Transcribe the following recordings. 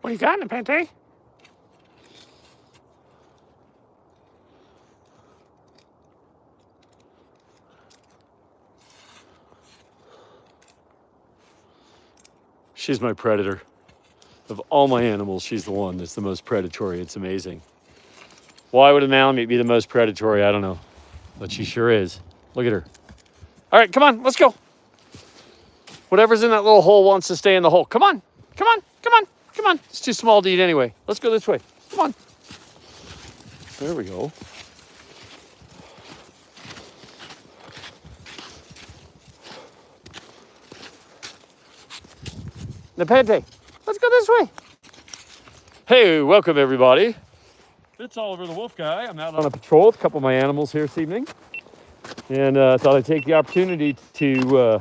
What you got, Nepenthe? She's my predator. Of all my animals, she's the one that's the most predatory. It's amazing. Why would a Malamute be the most predatory? I don't know. But she sure is. Look at her. All right, come on, let's go. Whatever's in that little hole wants to stay in the hole. Come on, come on, come on, come on. It's too small to eat anyway. Let's go this way. Come on. There we go. Nepenthe, let's go this way. Hey, welcome everybody. It's Oliver the Wolf Guy. I'm out on a patrol with a couple of my animals here this evening. And thought I'd take the opportunity to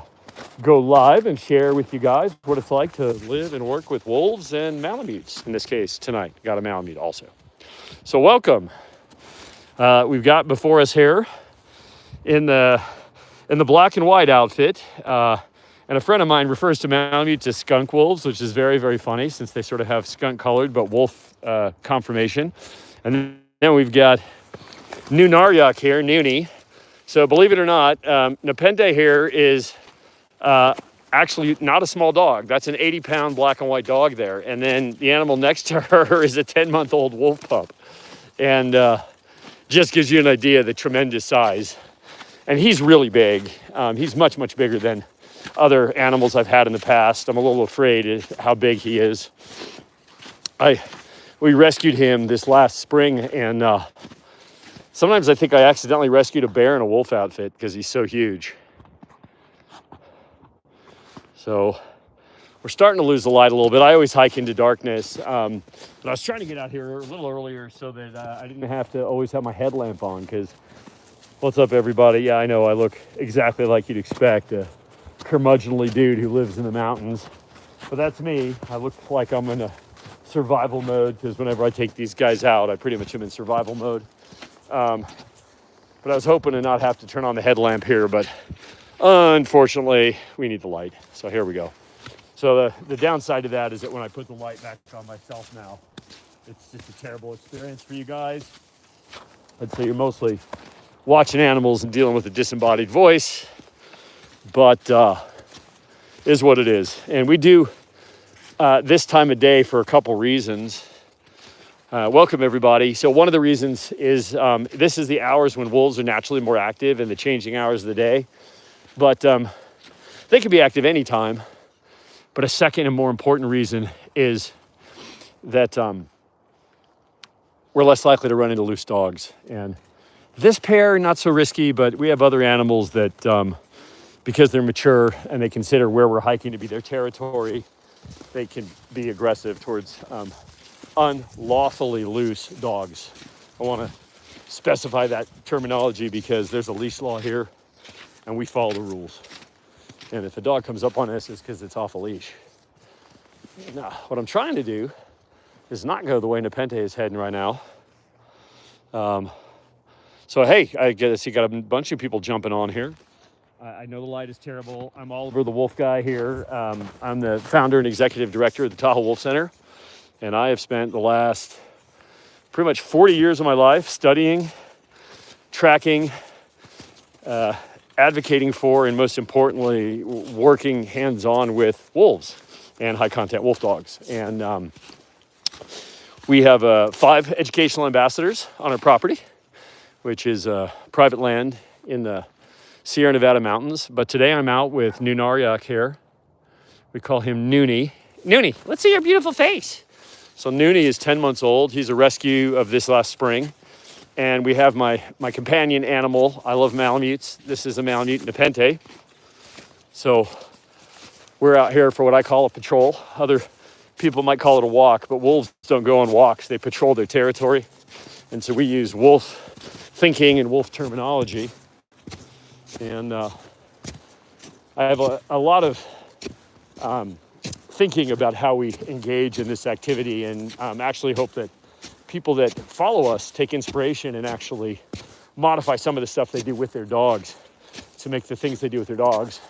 go live and share with you guys what it's like to live and work with wolves and Malamutes. In this case, tonight, got a Malamute also. So welcome. We've got before us here in the black and white outfit, and a friend of mine refers to Malamutes as skunk wolves, which is very, very funny since they sort of have skunk colored but wolf conformation. And then we've got Nunarjuaq here, Noonie. So believe it or not, Nepenthe here is actually not a small dog. That's an 80-pound black and white dog there. And then the animal next to her is a 10-month-old wolf pup. And just gives you an idea of the tremendous size. And he's really big. He's much, much bigger than other animals I've had in the past. I'm a little afraid of how big he is. We rescued him this last spring, and sometimes I think I accidentally rescued a bear in a wolf outfit because he's so huge. So we're starting to lose the light a little bit. I always hike into darkness, but I was trying to get out here a little earlier so that I didn't have to always have my headlamp on because, what's up everybody? Yeah, I know I look exactly like you'd expect, a curmudgeonly dude who lives in the mountains. But that's me. I look like I'm in a survival mode because whenever I take these guys out, I pretty much am in survival mode. But I was hoping to not have to turn on the headlamp here, but unfortunately, we need the light. So here we go. So the downside to that is that when I put the light back on myself now, it's just a terrible experience for you guys. I'd say you're mostly watching animals and dealing with a disembodied voice, but is what it is. And we do this time of day for a couple reasons. Welcome everybody. So one of the reasons is this is the hours when wolves are naturally more active in the changing hours of the day, but they can be active anytime. But a second and more important reason is that we're less likely to run into loose dogs. And this pair, not so risky, but we have other animals that because they're mature and they consider where we're hiking to be their territory, they can be aggressive towards unlawfully loose dogs. I want to specify that terminology because there's a leash law here and we follow the rules. And if a dog comes up on us, it's because it's off a leash. Now, what I'm trying to do is not go the way Nepenthe is heading right now. So, hey, I guess you got a bunch of people jumping on here. I know the light is terrible. I'm Oliver the Wolf Guy here. I'm the founder and executive director of the Tahoe Wolf Center. And I have spent the last pretty much 40 years of my life studying, tracking, advocating for, and most importantly, working hands-on with wolves and high-content wolf dogs. And we have 5 educational ambassadors on our property, which is private land in the Sierra Nevada mountains. But today I'm out with Nunarjuaq here. We call him Noonie. Noonie, let's see your beautiful face. So Noonie is 10 months old. He's a rescue of this last spring. And we have my companion animal. I love Malamutes. This is a Malamute, Nepenthe. So we're out here for what I call a patrol. Other people might call it a walk, but wolves don't go on walks. They patrol their territory. And so we use wolf thinking and wolf terminology. And I have a lot of thinking about how we engage in this activity, and actually hope that people that follow us take inspiration and actually modify some of the stuff they do with their dogs to make the things they do with their dogs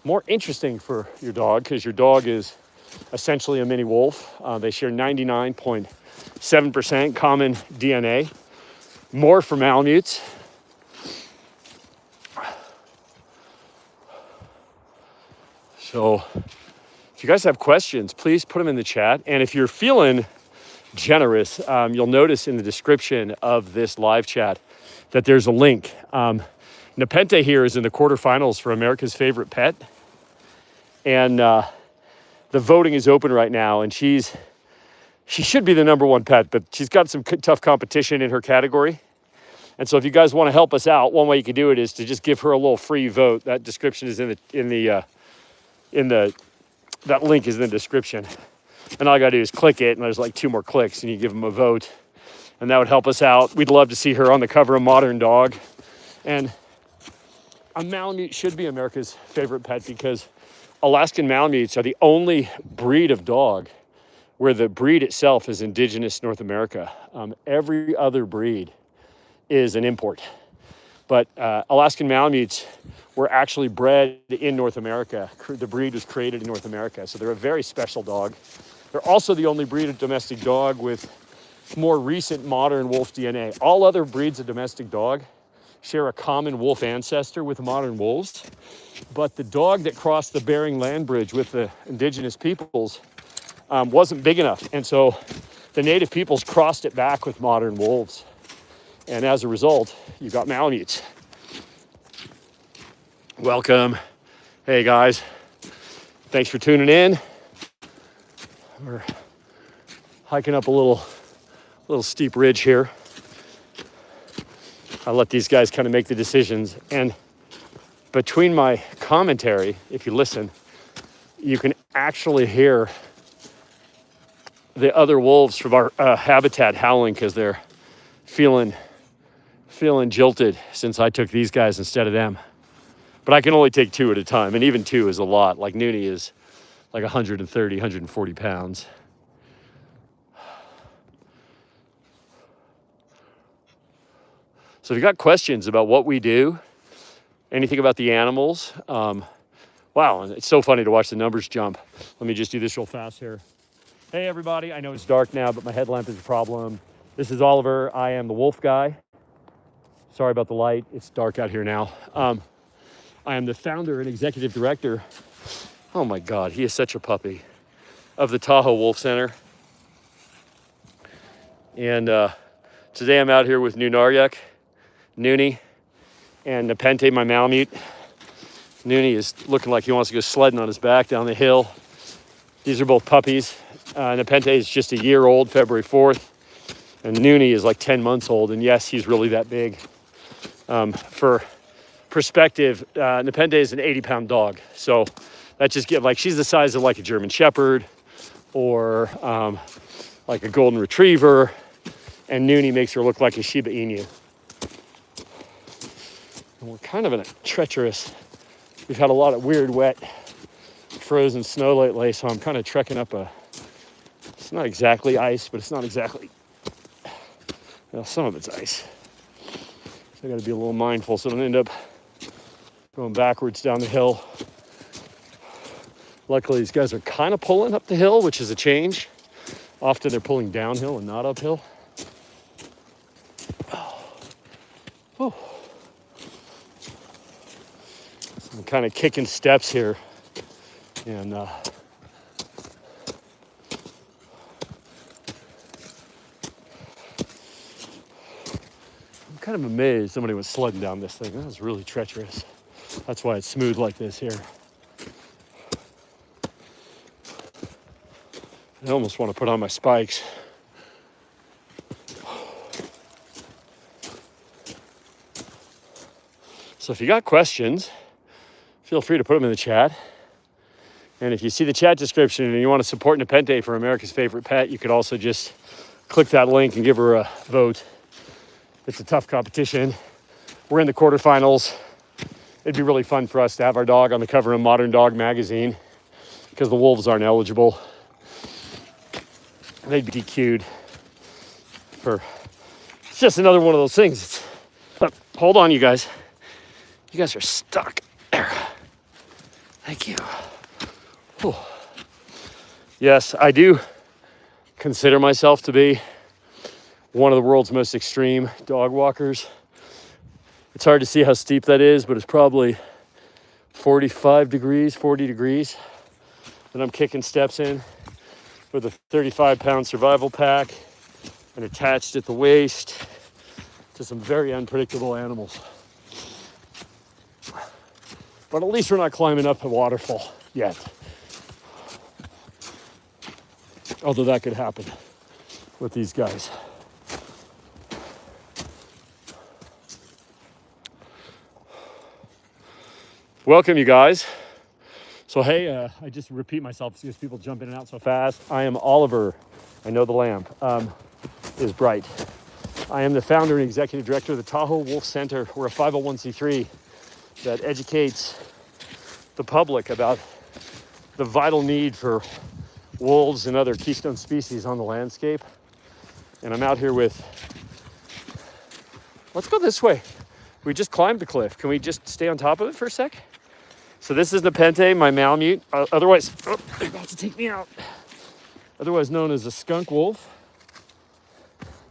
more interesting for your dog, because your dog is essentially a mini wolf. They share 99.7% common DNA, more for Malamutes. So if you guys have questions, please put them in the chat. And if you're feeling generous, you'll notice in the description of this live chat that there's a link. Nepenthe here is in the quarterfinals for America's Favorite Pet. And the voting is open right now. And she should be the #1 pet, but she's got some tough competition in her category. And so if you guys want to help us out, one way you can do it is to just give her a little free vote. That description is that link is in the description. And all I got to do is click it, and there's like 2 more clicks, and you give them a vote. And that would help us out. We'd love to see her on the cover of Modern Dog. And a Malamute should be America's favorite pet because Alaskan Malamutes are the only breed of dog where the breed itself is indigenous North America. Every other breed is an import. But Alaskan Malamutes were actually bred in North America. The breed was created in North America. So they're a very special dog. They're also the only breed of domestic dog with more recent modern wolf DNA. All other breeds of domestic dog share a common wolf ancestor with modern wolves. But the dog that crossed the Bering Land Bridge with the indigenous peoples wasn't big enough. And so the native peoples crossed it back with modern wolves. And as a result, you got Malamutes. Welcome. Hey guys, thanks for tuning in. We're hiking up a little steep ridge here. I let these guys kind of make the decisions. And between my commentary, if you listen, you can actually hear the other wolves from our habitat howling because they're feeling jilted since I took these guys instead of them. But I can only take 2 at a time, and even 2 is a lot. Like Noonie is like 130, 140 pounds. So if you got questions about what we do, anything about the animals, wow, and it's so funny to watch the numbers jump. Let me just do this real fast here. Hey everybody, I know it's dark now, but my headlamp is a problem. This is Oliver. I am the wolf guy. Sorry about the light. It's dark out here now. I am the founder and executive director. Oh my God, he is such a puppy. Of the Tahoe Wolf Center. And today I'm out here with Nunarjuaq, Noonie, and Nepenthe, my Malamute. Noonie is looking like he wants to go sledding on his back down the hill. These are both puppies. Nepenthe is just a year old, February 4th. And Noonie is like 10 months old. And yes, he's really that big. For perspective, Nepenthe is an 80-pound dog. So that just gives, like, she's the size of like a German Shepherd or like a Golden Retriever. And Noonie makes her look like a Shiba Inu. And we're kind of in a treacherous, we've had a lot of weird, wet, frozen snow lately. So I'm kind of trekking up it's not exactly ice, but it's not exactly, well, some of it's ice. So I got to be a little mindful so I don't end up going backwards down the hill. Luckily, these guys are kind of pulling up the hill, which is a change. Often they're pulling downhill and not uphill. Oh. So I'm kind of kicking steps here. And I'm kind of amazed somebody was sledding down this thing. That was really treacherous. That's why it's smooth like this here. I almost want to put on my spikes. So if you got questions, feel free to put them in the chat. And if you see the chat description and you want to support Nepenthe for America's Favorite Pet, you could also just click that link and give her a vote. It's a tough competition. We're in the quarterfinals. It'd be really fun for us to have our dog on the cover of Modern Dog magazine because the wolves aren't eligible. They'd be DQ'd for, it's just another one of those things. But hold on, you guys. You guys are stuck. There. Thank you. Whew. Yes, I do consider myself to be one of the world's most extreme dog walkers. It's hard to see how steep that is, but it's probably 45 degrees, 40 degrees. And I'm kicking steps in with a 35-pound survival pack and attached at the waist to some very unpredictable animals. But at least we're not climbing up a waterfall yet. Although that could happen with these guys. Welcome, you guys. So, hey, I just repeat myself because people jump in and out so fast. I am Oliver. I know the lamp is bright. I am the founder and executive director of the Tahoe Wolf Center. We're a 501c3 that educates the public about the vital need for wolves and other keystone species on the landscape. And I'm out here with, let's go this way. We just climbed the cliff. Can we just stay on top of it for a sec? So this is Nepenthe, my Malamute, otherwise, they're about to take me out. Otherwise known as a skunk wolf.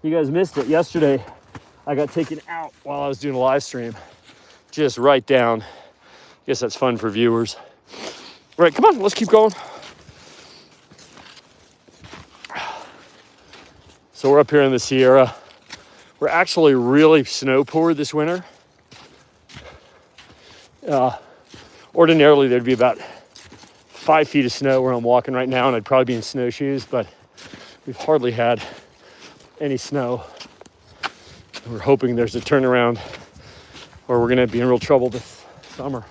You guys missed it. Yesterday, I got taken out while I was doing a live stream. Just right down. Guess that's fun for viewers. All right, come on, let's keep going. So we're up here in the Sierra. We're actually really snow poor this winter. Ordinarily, there'd be about 5 feet of snow where I'm walking right now, and I'd probably be in snowshoes, but we've hardly had any snow. We're hoping there's a turnaround or we're gonna be in real trouble this summer.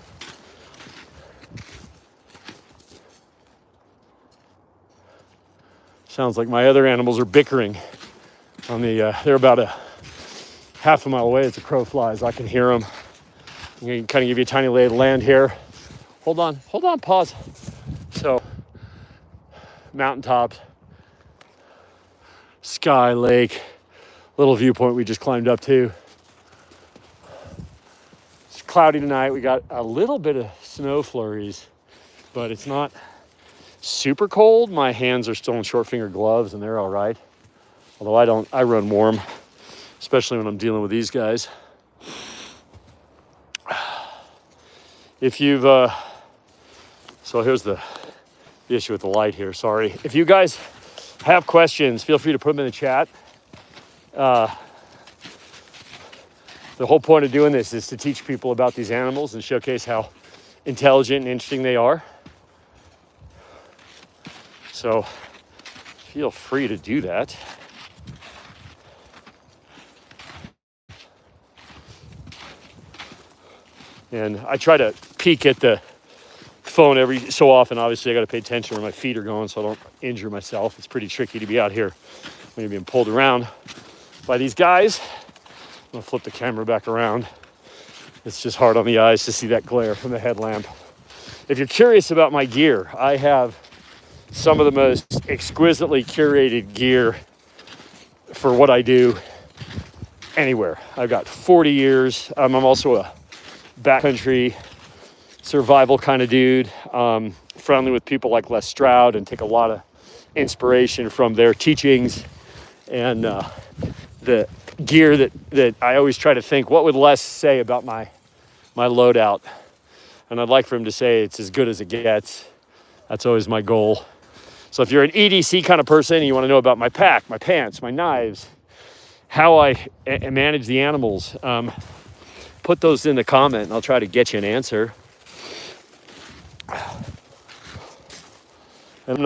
Sounds like my other animals are bickering on the, they're about a half a mile away as the crow flies. I can hear them. I'm gonna kind of give you a tiny lay of the land here. Hold on, pause. So, mountaintops, sky, lake, little viewpoint we just climbed up to. It's cloudy tonight. We got a little bit of snow flurries, but it's not super cold. My hands are still in short finger gloves and they're all right. Although I run warm, especially when I'm dealing with these guys. If you've, so here's the issue with the light here, sorry. If you guys have questions, feel free to put them in the chat. The whole point of doing this is to teach people about these animals and showcase how intelligent and interesting they are. So feel free to do that. And I try to peek at the phone every so often. Obviously, I got to pay attention where my feet are going so I don't injure myself. It's pretty tricky to be out here when you're being pulled around by these guys. I'm going to flip the camera back around. It's just hard on the eyes to see that glare from the headlamp. If you're curious about my gear, I have some of the most exquisitely curated gear for what I do anywhere. I've got 40 years. I'm also a backcountry survival kind of dude, friendly with people like Les Stroud and take a lot of inspiration from their teachings. And the gear that I always try to think, what would Les say about my loadout? And I'd like for him to say it's as good as it gets. That's always my goal. So if you're an EDC kind of person and you want to know about my pack, my pants, my knives, how I manage the animals, put those in the comment and I'll try to get you an answer. I'm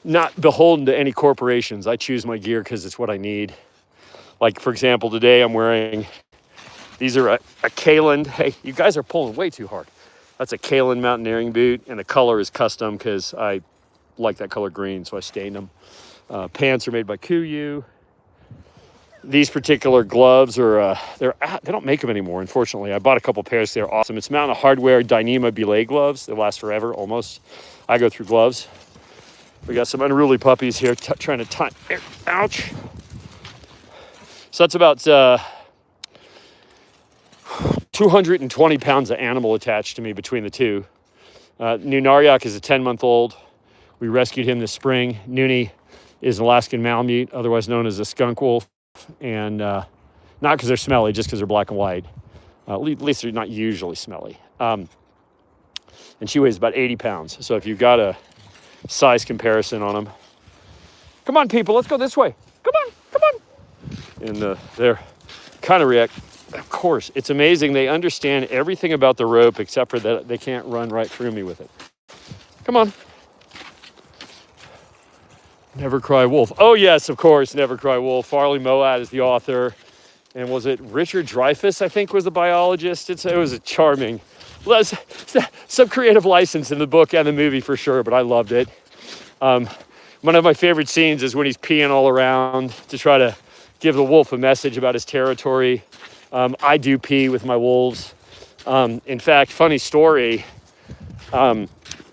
not beholden to any corporations. I choose my gear because it's what I need. Like, for example, today I'm wearing, these are a Kalen. Hey, you guys are pulling way too hard. That's a Kalen mountaineering boot, and the color is custom because I like that color green, so I stained them. Pants are made by Kuyu. These particular gloves are, they don't make them anymore, unfortunately. I bought a couple pairs. They're awesome. It's Mountain Hardware Dyneema belay gloves. They last forever, almost. I go through gloves. We got some unruly puppies here trying to tie. Ouch. So that's about 220 pounds of animal attached to me between the two. Nunarjuaq is a 10-month-old We rescued him this spring. Noonie is an Alaskan Malamute, otherwise known as a skunk wolf, and not because they're smelly, just because they're black and white. At least they're not usually smelly. And she weighs about 80 pounds. So if you've got a size comparison on them, come on, people, let's go this way. Come on, come on. And they're kind of react. Of course, it's amazing. They understand everything about the rope except for that they can't run right through me with it. Come on. Never Cry Wolf. Oh, yes, of course, Never Cry Wolf. Farley Moat is the author. And was it Richard Dreyfuss, I think, was the biologist? It was a charming, some creative license in the book and the movie for sure, but I loved it. One of my favorite scenes is when he's peeing all around to try to give the wolf a message about his territory. I do pee with my wolves. In fact, funny story.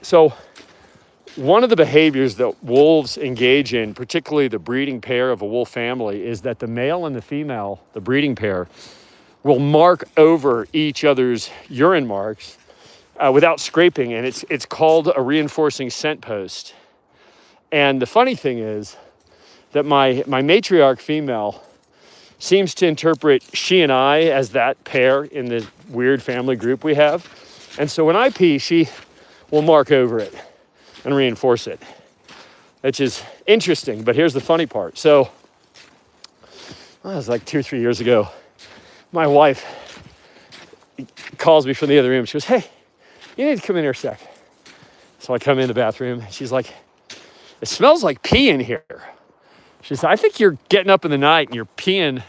So one of the behaviors that wolves engage in, particularly the breeding pair of a wolf family, is that the male and the female, the breeding pair, will mark over each other's urine marks without scraping, and it's called a reinforcing scent post. And the funny thing is that my matriarch female seems to interpret she and I as that pair in the weird family group we have. And so when I pee, she will mark over it and reinforce it, which is interesting. But here's the funny part. So it was like 2 or 3 years ago. My wife calls me from the other room. She goes, "Hey, you need to come in here a sec." So I come in the bathroom. She's like, "It smells like pee in here." She said, "I think you're getting up in the night and you're peeing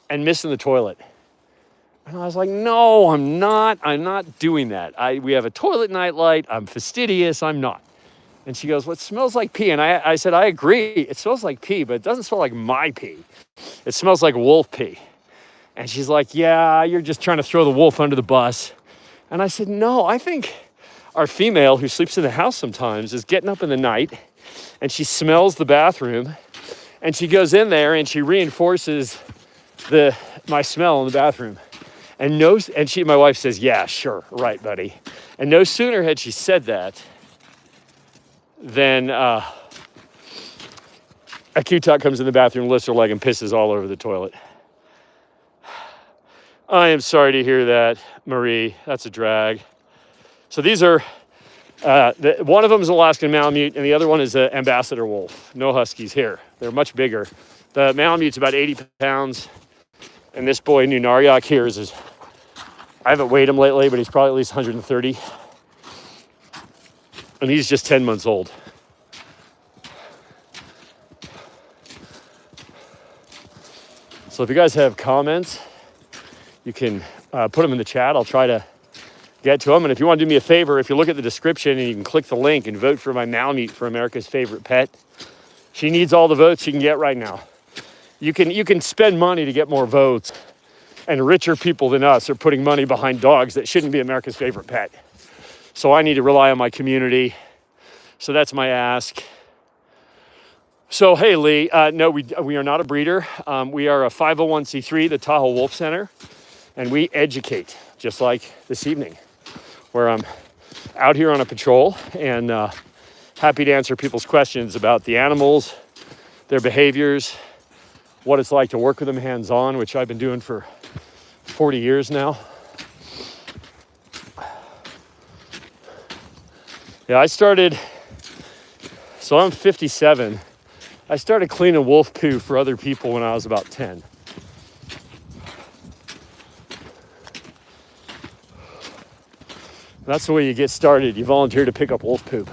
and missing the toilet." And I was like, "No, I'm not. I'm not doing that. We have a toilet nightlight. I'm fastidious. I'm not." And she goes, "Well, it smells like pee." And I said, "I agree. It smells like pee, but it doesn't smell like my pee. It smells like wolf pee." And she's like, "Yeah, you're just trying to throw the wolf under the bus." And I said, "No, I think our female who sleeps in the house sometimes is getting up in the night and she smells the bathroom and she goes in there and she reinforces my smell in the bathroom." And my wife says, "Yeah, sure, right, buddy." And no sooner had she said that than a Q-Tuck comes in the bathroom, lifts her leg, and pisses all over the toilet. I am sorry to hear that, Marie. That's a drag. So these are, one of them is Alaskan Malamute, and the other one is an ambassador wolf. No huskies here. They're much bigger. The Malamute's about 80 pounds, and this boy, Nunarjuaq, here is I haven't weighed him lately, but he's probably at least 130. And he's just 10 months old. So if you guys have comments, you can put them in the chat. I'll try to get to them. And if you want to do me a favor, if you look at the description and you can click the link and vote for my Malamute for America's favorite pet. She needs all the votes she can get right now. You can spend money to get more votes, and richer people than us are putting money behind dogs that shouldn't be America's favorite pet. So I need to rely on my community. So that's my ask. So, hey, Lee, no, we are not a breeder. We are a 501c3, the Tahoe Wolf Center, and we educate, just like this evening, where I'm out here on a patrol and happy to answer people's questions about the animals, their behaviors, what it's like to work with them hands-on, which I've been doing for 40 years now. Yeah, so I'm 57. I started cleaning wolf poo for other people when I was about 10. That's the way you get started. You volunteer to pick up wolf poop.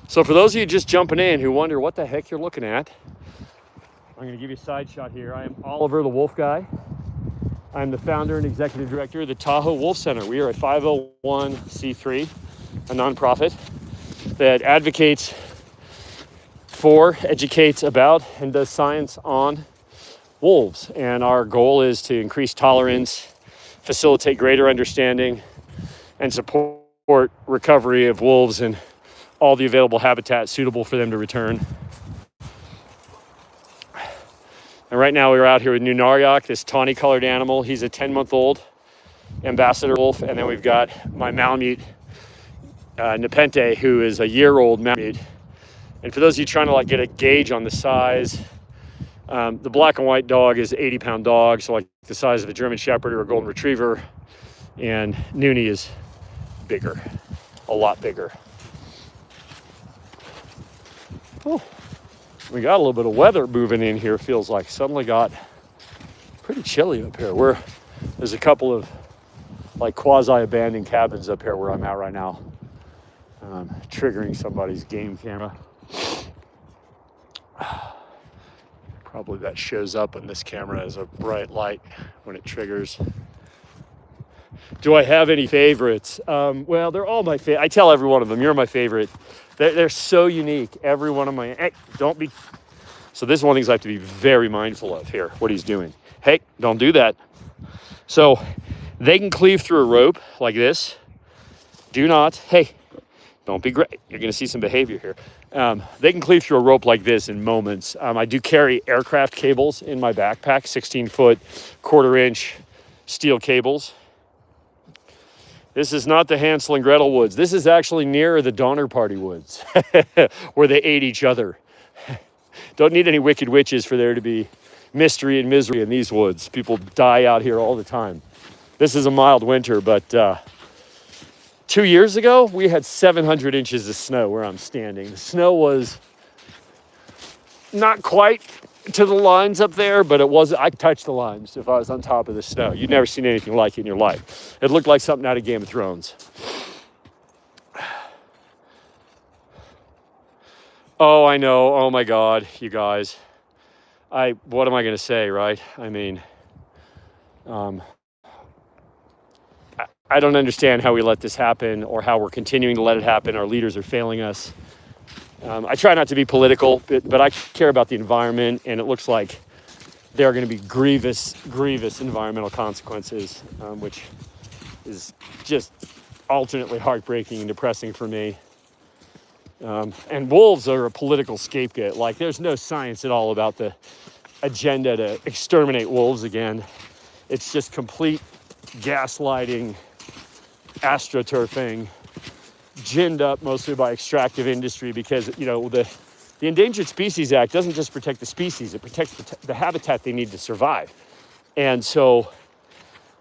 So for those of you just jumping in who wonder what the heck you're looking at, I'm going to give you a side shot here. I am Oliver the Wolf Guy. I'm the founder and executive director of the Tahoe Wolf Center. We are a 501c3, a nonprofit that advocates for, educates about, and does science on wolves. And our goal is to increase tolerance, facilitate greater understanding, and support recovery of wolves and all the available habitat suitable for them to return. And Right now we're out here with Nunarjuaq, this tawny colored animal. He's a 10-month-old ambassador wolf. And then we've got my Malamute, Nepenthe, who is a year-old Malamute. And for those of you trying to like get a gauge on the size, the black and white dog is 80-pound dog, so like the size of a German Shepherd or a Golden Retriever. And Noonie is bigger, a lot bigger. Oh, we got a little bit of weather moving in here. Feels like suddenly got pretty chilly up here. There's a couple of like quasi-abandoned cabins up here where I'm at right now. Triggering somebody's game camera. Probably that shows up on this camera as a bright light when it triggers. Do I have any favorites? Well, they're all my favorite. I tell every one of them, you're my favorite. They're so unique. Every one of my, hey, don't be. So this is one of the things I have to be very mindful of here, what he's doing. Hey, don't do that. So they can cleave through a rope like this. Do not, hey, don't be great. You're gonna see some behavior here. They can cleave through a rope like this in moments. I do carry aircraft cables in my backpack, 16-foot, quarter-inch steel cables. This is not the Hansel and Gretel woods. This is actually near the Donner Party woods where they ate each other. Don't need any wicked witches for there to be mystery and misery in these woods. People die out here all the time. This is a mild winter, but 2 years ago, we had 700 inches of snow where I'm standing. The snow was not quite to the lines up there, but it was. I touched the lines if I was on top of the snow. You'd never seen anything like it in your life. It looked like something out of Game of Thrones. Oh, I know. Oh my God, you guys. What am I going to say, right? I mean, I don't understand how we let this happen or how we're continuing to let it happen. Our leaders are failing us. I try not to be political, but I care about the environment, and it looks like there are going to be grievous environmental consequences, which is just alternately heartbreaking and depressing for me. And wolves are a political scapegoat. Like, there's no science at all about the agenda to exterminate wolves again. It's just complete gaslighting, astroturfing, ginned up mostly by extractive industry, because, you know, the Endangered Species Act doesn't just protect the species, it protects the habitat they need to survive. And so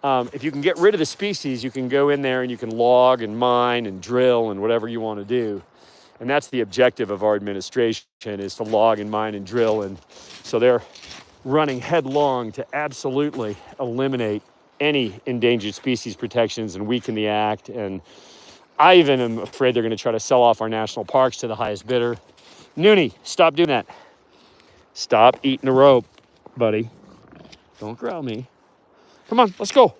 if you can get rid of the species, you can go in there and you can log and mine and drill and whatever you want to do. And that's the objective of our administration, is to log and mine and drill. And so they're running headlong to absolutely eliminate any endangered species protections and weaken the act. And I even am afraid they're going to try to sell off our national parks to the highest bidder. Noonie, stop doing that. Stop eating the rope, buddy. Don't growl me. Come on, let's go.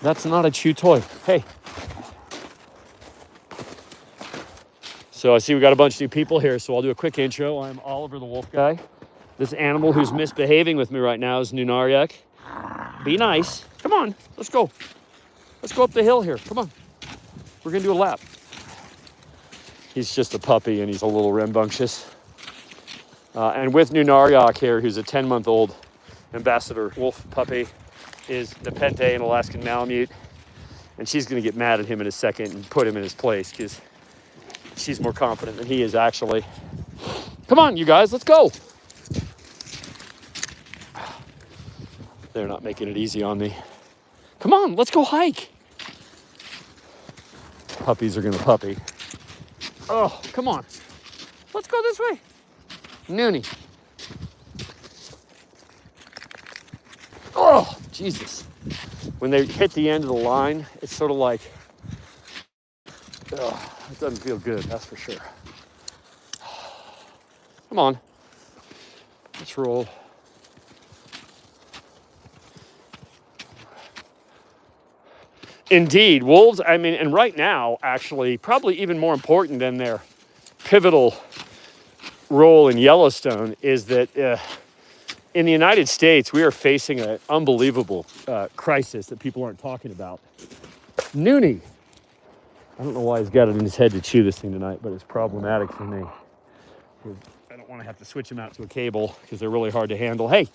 That's not a chew toy. Hey. So I see we got a bunch of new people here, so I'll do a quick intro. I'm Oliver the Wolf Guy. This animal who's misbehaving with me right now is Nunarjuaq. Be nice. Come on, let's go. Let's go up the hill here. Come on. We're going to do a lap. He's just a puppy, and he's a little rambunctious. And with Nunarjuaq here, who's a 10-month-old ambassador wolf puppy, is Nepenthe, an Alaskan Malamute. And she's going to get mad at him in a second and put him in his place, because she's more confident than he is, actually. Come on, you guys, let's go. They're not making it easy on me. Come on, let's go hike. Puppies are going to puppy. Oh, come on. Let's go this way. Noonie. Oh, Jesus. When they hit the end of the line, it's sort of like, oh, it doesn't feel good, that's for sure. Come on. Let's roll. Indeed, wolves, I mean, and right now, actually, probably even more important than their pivotal role in Yellowstone is that in the United States, we are facing an unbelievable crisis that people aren't talking about. Noonie. I don't know why he's got it in his head to chew this thing tonight, but it's problematic for me. I don't want to have to switch them out to a cable because they're really hard to handle. Hey,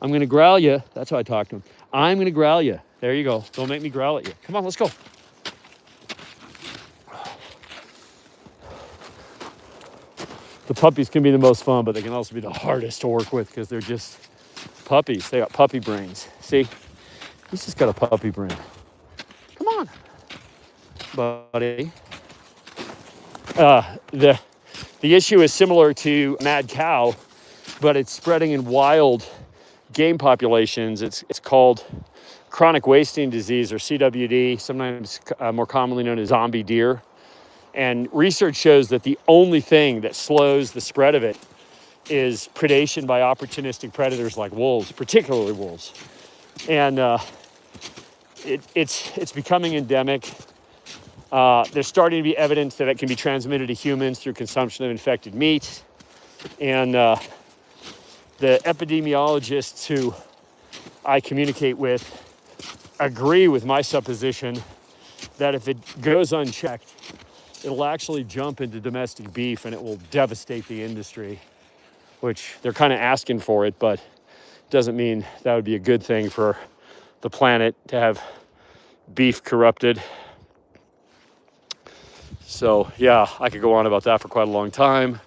I'm going to growl you. That's how I talk to them. I'm going to growl you. There you go. Don't make me growl at you. Come on, let's go. The puppies can be the most fun, but they can also be the hardest to work with because they're just puppies. They got puppy brains. See? He's just got a puppy brain. Come on, buddy. The issue is similar to mad cow, but it's spreading in wild game populations. It's called chronic wasting disease, or CWD, sometimes more commonly known as zombie deer. And research shows that the only thing that slows the spread of it is predation by opportunistic predators like wolves, particularly wolves. And it's becoming endemic. There's starting to be evidence that it can be transmitted to humans through consumption of infected meat. And the epidemiologists who I communicate with agree with my supposition that if it goes unchecked, it'll actually jump into domestic beef and it will devastate the industry, which they're kind of asking for it, but doesn't mean that would be a good thing for the planet to have beef corrupted. So yeah, I could go on about that for quite a long time.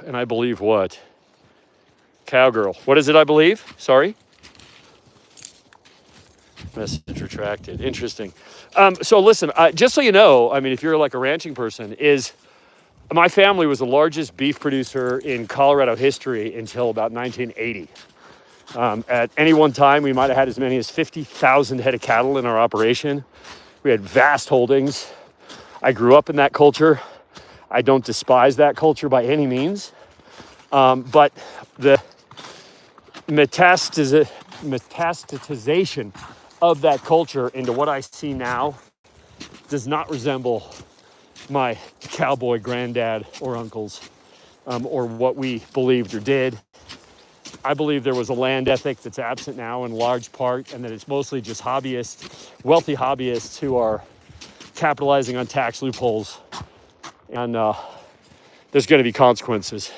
And I believe what? Cowgirl. What is it I believe? Sorry? Message retracted. Interesting. So listen, just so you know, I mean, if you're like a ranching person, my family was the largest beef producer in Colorado history until about 1980. At any one time, we might have had as many as 50,000 head of cattle in our operation. We had vast holdings. I grew up in that culture. I don't despise that culture by any means. But the metastasization of that culture into what I see now does not resemble my cowboy granddad or uncles, or what we believed or did. I believe there was a land ethic that's absent now in large part, and that it's mostly just hobbyists, wealthy hobbyists who are capitalizing on tax loopholes, and there's going to be consequences.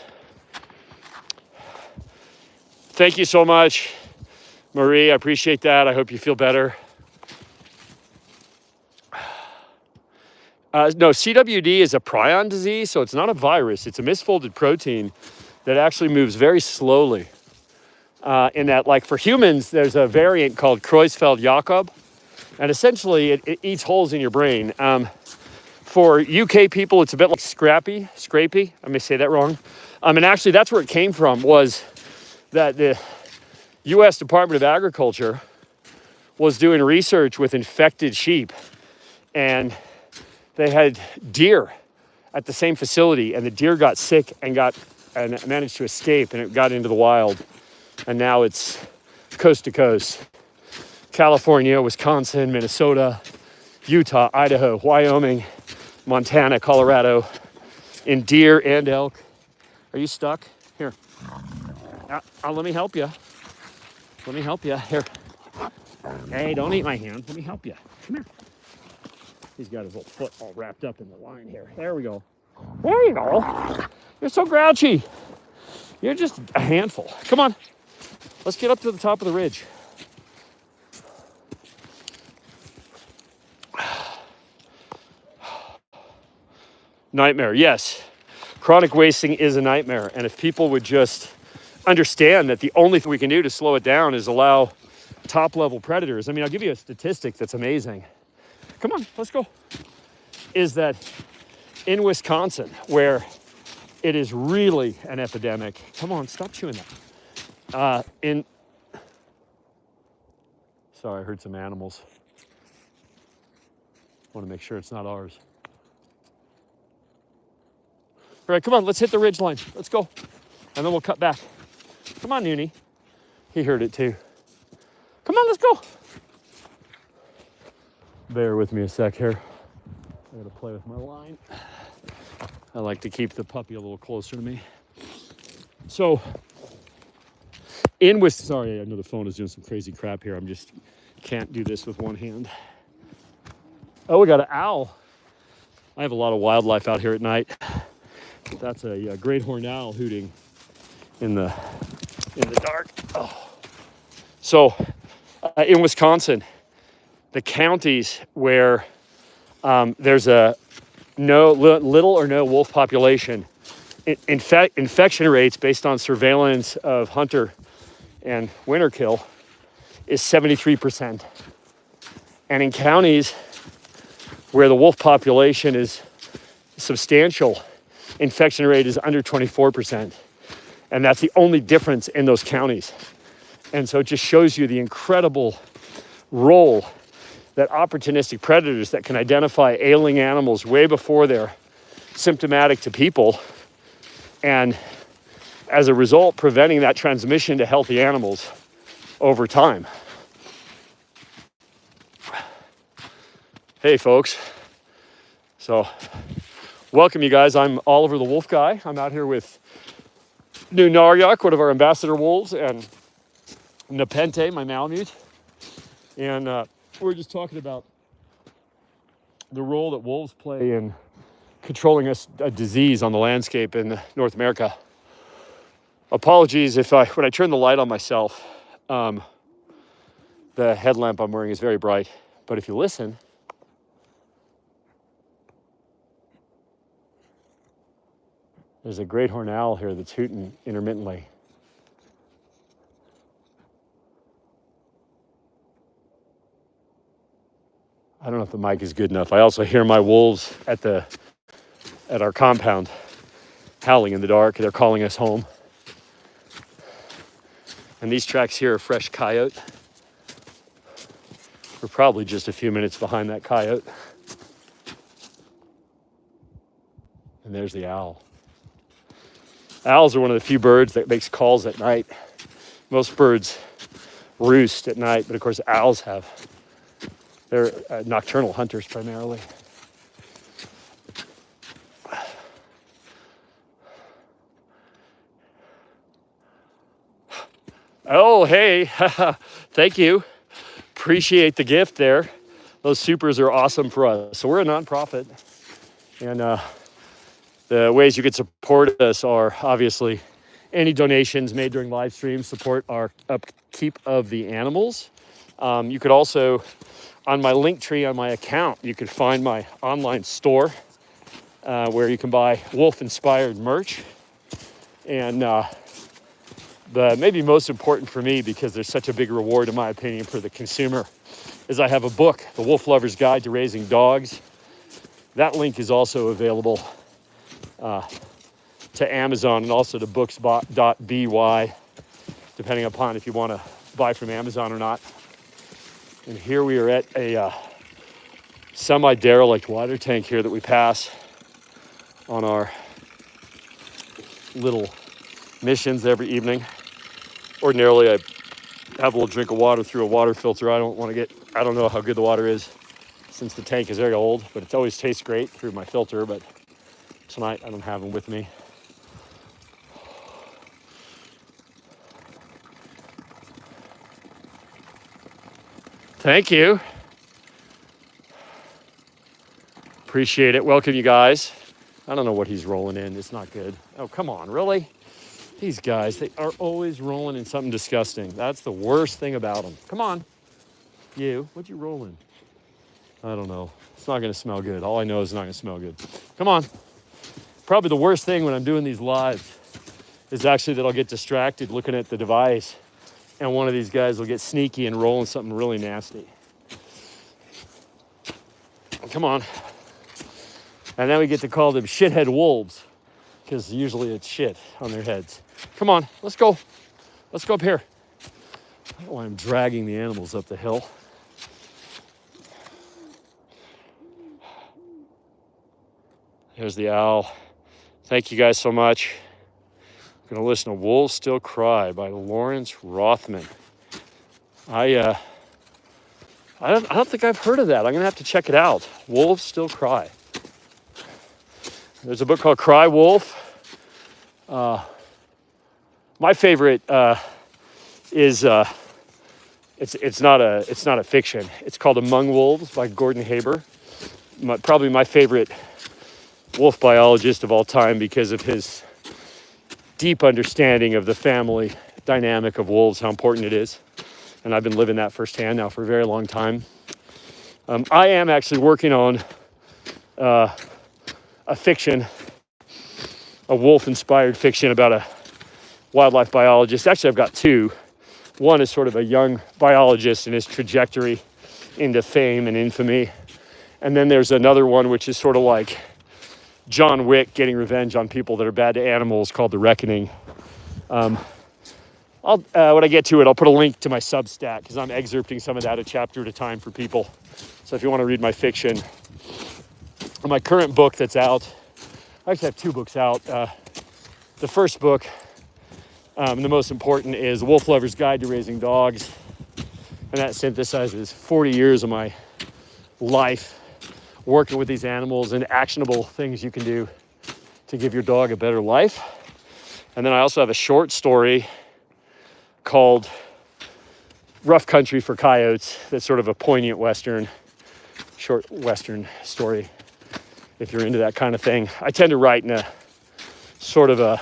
Thank you so much, Marie. I appreciate that. I hope you feel better. No, CWD is a prion disease, so it's not a virus. It's a misfolded protein that actually moves very slowly. In that, like for humans, there's a variant called Creutzfeldt-Jakob, and essentially it eats holes in your brain. For UK people, it's a bit like scrapey. I may say that wrong. And actually, that's where it came from, was that the U.S. Department of Agriculture was doing research with infected sheep, and they had deer at the same facility, and the deer got sick and managed to escape, and it got into the wild. And now it's coast to coast. California, Wisconsin, Minnesota, Utah, Idaho, Wyoming, Montana, Colorado, in deer and elk. Are you stuck? Here. Let me help you. Let me help you. Here. Hey, don't eat my hand. Let me help you. Come here. He's got his little foot all wrapped up in the line here. There we go. There you go. You're so grouchy. You're just a handful. Come on. Let's get up to the top of the ridge. Nightmare, yes. Chronic wasting is a nightmare. And if people would just understand that the only thing we can do to slow it down is allow top-level predators. I mean, I'll give you a statistic that's amazing. Come on, let's go. Is that in Wisconsin, where it is really an epidemic. Come on, stop chewing that. Sorry, I heard some animals. Want to make sure it's not ours. All right, come on, let's hit the ridge line. Let's go. And then we'll cut back. Come on, Noonie. He heard it too. Come on, let's go. Bear with me a sec here. I gotta play with my line. I like to keep the puppy a little closer to me. So, sorry, I know the phone is doing some crazy crap here. Can't do this with one hand. Oh, we got an owl. I have a lot of wildlife out here at night. That's a great horned owl hooting in the dark. Oh. So in Wisconsin, the counties where there's a little or no wolf population, in fact, infection rates based on surveillance of hunter and winter kill is 73%. And in counties where the wolf population is substantial, infection rate is under 24%. And that's the only difference in those counties. And so it just shows you the incredible role that opportunistic predators that can identify ailing animals way before they're symptomatic to people, and as a result, preventing that transmission to healthy animals over time. Hey folks, so welcome you guys. I'm Oliver the Wolf Guy. I'm out here with Nunarjuaq, one of our ambassador wolves, and Nepenthe, my Malamute. And we're just talking about the role that wolves play in controlling a disease on the landscape in North America. Apologies if when I turn the light on myself, the headlamp I'm wearing is very bright. But if you listen, there's a great horned owl here that's hooting intermittently. I don't know if the mic is good enough. I also hear my wolves at our compound howling in the dark. They're calling us home. And these tracks here are fresh coyote. We're probably just a few minutes behind that coyote. And there's the owl. Owls are one of the few birds that makes calls at night. Most birds roost at night, but of course owls they're nocturnal hunters primarily. Oh, hey, thank you. Appreciate the gift there. Those supers are awesome for us. So we're a nonprofit, and the ways you could support us are obviously any donations made during live streams support our upkeep of the animals. You could also, on my link tree on my account, you could find my online store where you can buy wolf-inspired merch. And maybe most important for me, because there's such a big reward in my opinion for the consumer, is I have a book, The Wolf Lover's Guide to Raising Dogs. That link is also available to Amazon and also to books.by, depending upon if you want to buy from Amazon or not. And here we are at a semi-derelict water tank here that we pass on our little missions every evening. Ordinarily, I have a little drink of water through a water filter. I don't know how good the water is since the tank is very old, but it always tastes great through my filter. But tonight, I don't have them with me. Thank you. Appreciate it. Welcome, you guys. I don't know what he's rolling in. It's not good. Oh, come on, really? These guys, they are always rolling in something disgusting. That's the worst thing about them. Come on. You, what'd you roll in? I don't know. It's not going to smell good. All I know is it's not going to smell good. Come on. Probably the worst thing when I'm doing these lives is actually that I'll get distracted looking at the device, and one of these guys will get sneaky and roll in something really nasty. Come on. And then we get to call them shithead wolves, because usually it's shit on their heads. Come on, let's go. Let's go up here. I don't know why I'm dragging the animals up the hill. There's the owl. Thank you guys so much. I'm going to listen to Wolves Still Cry by Lawrence Rothman. I don't think I've heard of that. I'm going to have to check it out. Wolves Still Cry. There's a book called Cry Wolf. My favorite is it's not a fiction. It's called Among Wolves by Gordon Haber. Probably my favorite wolf biologist of all time because of his deep understanding of the family dynamic of wolves, how important it is. And I've been living that firsthand now for a very long time. I am actually working on a fiction, a wolf-inspired fiction about a wildlife biologist. Actually, I've got two. One is sort of a young biologist and his trajectory into fame and infamy. And then there's another one which is sort of like John Wick getting revenge on people that are bad to animals, called The Reckoning. When I get to it, I'll put a link to my Substack because I'm excerpting some of that a chapter at a time for people. So if you want to read my fiction, my current book that's out, I actually have two books out. The first book, and the most important, is The Wolf Lover's Guide to Raising Dogs. And that synthesizes 40 years of my life working with these animals and actionable things you can do to give your dog a better life. And then I also have a short story called Rough Country for Coyotes. That's sort of a poignant short Western story, if you're into that kind of thing. I tend to write in a sort of a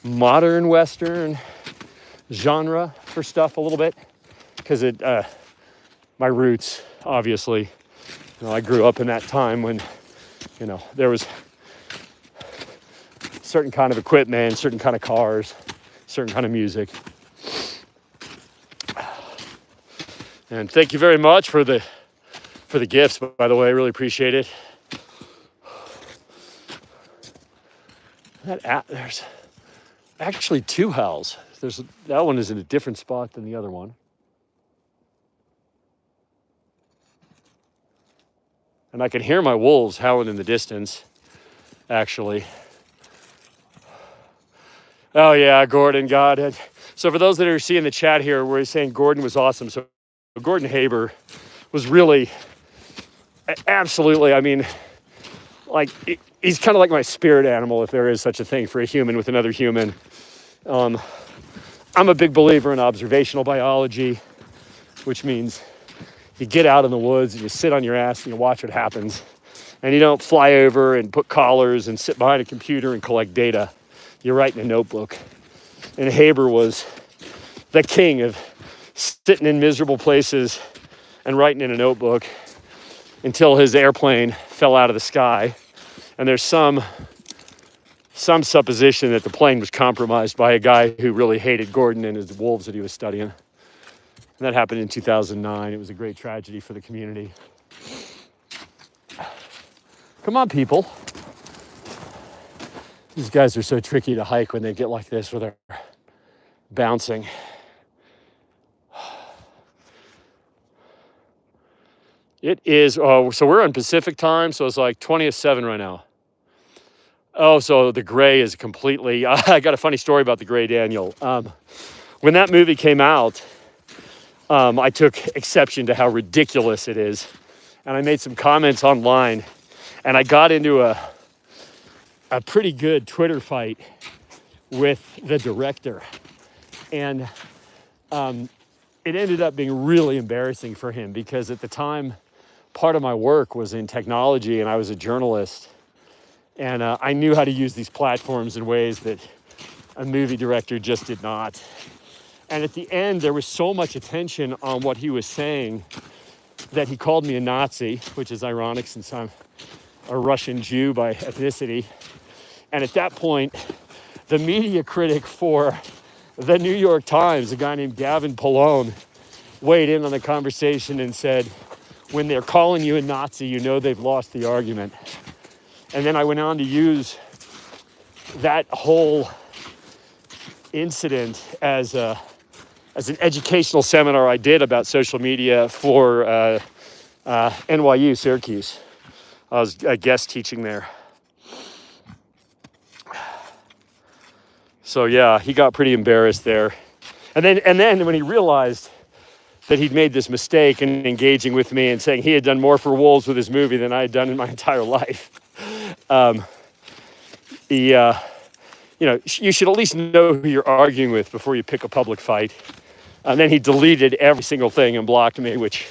modern Western genre for stuff a little bit, because my roots, obviously, I grew up in that time when, there was certain kind of equipment, certain kind of cars, certain kind of music. And thank you very much for the gifts, by the way. I really appreciate it. There's actually two howls. That one is in a different spot than the other one. And I can hear my wolves howling in the distance, actually. Oh yeah, Gordon, God. So for those that are seeing the chat here, we're saying Gordon was awesome. So Gordon Haber was really, absolutely, he's kind of like my spirit animal, if there is such a thing for a human with another human. I'm a big believer in observational biology, which means you get out in the woods and you sit on your ass and you watch what happens. And you don't fly over and put collars and sit behind a computer and collect data. You write in a notebook. And Haber was the king of sitting in miserable places and writing in a notebook until his airplane fell out of the sky. And there's some supposition that the plane was compromised by a guy who really hated Gordon and his wolves that he was studying. And that happened in 2009. It was a great tragedy for the community. Come on, people. These guys are so tricky to hike when they get like this where they're bouncing. It is, so we're on Pacific time, so it's like 20:07 right now. Oh, so the gray is completely, I got a funny story about the gray Daniel. When that movie came out, I took exception to how ridiculous it is. And I made some comments online. And I got into a pretty good Twitter fight with the director. And it ended up being really embarrassing for him because at the time, part of my work was in technology and I was a journalist. And I knew how to use these platforms in ways that a movie director just did not. And at the end, there was so much attention on what he was saying that he called me a Nazi, which is ironic since I'm a Russian Jew by ethnicity. And at that point, the media critic for the New York Times, a guy named Gavin Polone, weighed in on the conversation and said, when they're calling you a Nazi, you know they've lost the argument. And then I went on to use that whole incident as an educational seminar I did about social media for NYU, Syracuse. I was a guest teaching there. So yeah, he got pretty embarrassed there. And then when he realized that he'd made this mistake in engaging with me and saying he had done more for wolves with his movie than I had done in my entire life, you should at least know who you're arguing with before you pick a public fight. And then he deleted every single thing and blocked me, which,